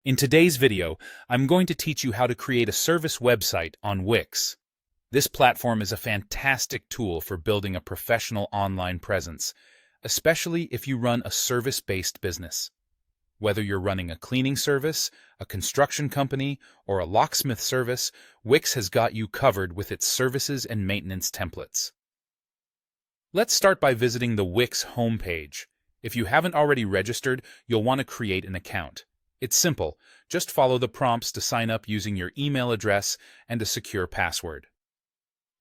In today's video, I'm going to teach you how to create a service website on Wix. This platform is a fantastic tool for building a professional online presence, especially if you run a service-based business. Whether you're running a cleaning service, a construction company, or a locksmith service, Wix has got you covered with its services and maintenance templates. Let's start by visiting the Wix homepage. If you haven't already registered, you'll want to create an account. It's simple. Just follow the prompts to sign up using your email address and a secure password.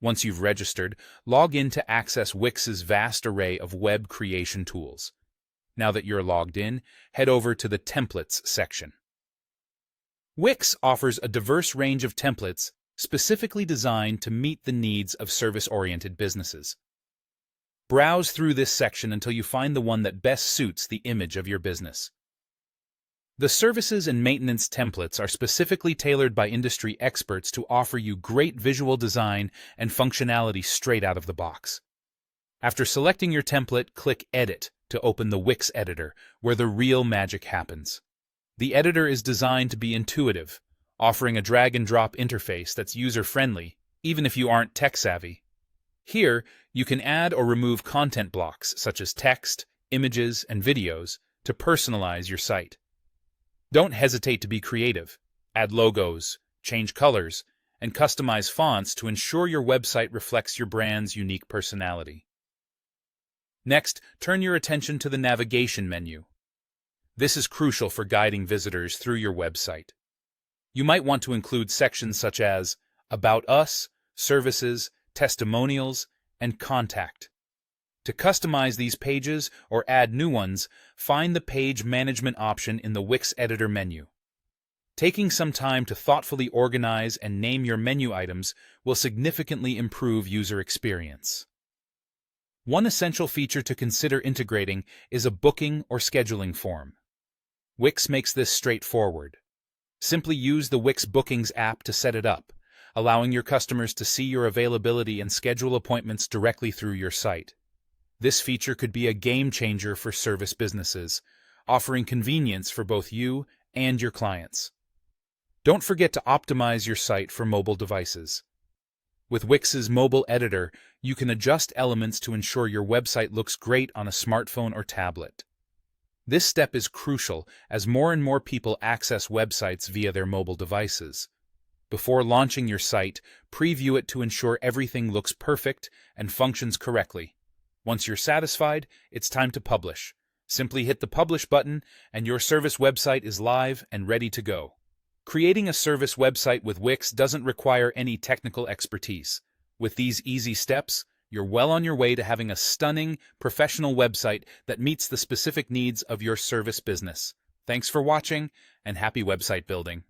Once you've registered, log in to access Wix's vast array of web creation tools. Now that you're logged in, head over to the Templates section. Wix offers a diverse range of templates specifically designed to meet the needs of service-oriented businesses. Browse through this section until you find the one that best suits the image of your business. The services and maintenance templates are specifically tailored by industry experts to offer you great visual design and functionality straight out of the box. After selecting your template, click Edit to open the Wix editor, where the real magic happens. The editor is designed to be intuitive, offering a drag-and-drop interface that's user-friendly, even if you aren't tech-savvy. Here, you can add or remove content blocks such as text, images, and videos to personalize your site. Don't hesitate to be creative. Add logos, change colors, and customize fonts to ensure your website reflects your brand's unique personality. Next, turn your attention to the navigation menu. This is crucial for guiding visitors through your website. You might want to include sections such as About Us, Services, Testimonials, and Contact. To customize these pages or add new ones, find the Page Management option in the Wix Editor menu. Taking some time to thoughtfully organize and name your menu items will significantly improve user experience. One essential feature to consider integrating is a booking or scheduling form. Wix makes this straightforward. Simply use the Wix Bookings app to set it up, allowing your customers to see your availability and schedule appointments directly through your site. This feature could be a game-changer for service businesses, offering convenience for both you and your clients. Don't forget to optimize your site for mobile devices. With Wix's mobile editor, you can adjust elements to ensure your website looks great on a smartphone or tablet. This step is crucial as more and more people access websites via their mobile devices. Before launching your site, preview it to ensure everything looks perfect and functions correctly. Once you're satisfied, it's time to publish. Simply hit the Publish button, and your service website is live and ready to go. Creating a service website with Wix doesn't require any technical expertise. With these easy steps, you're well on your way to having a stunning, professional website that meets the specific needs of your service business. Thanks for watching, and happy website building.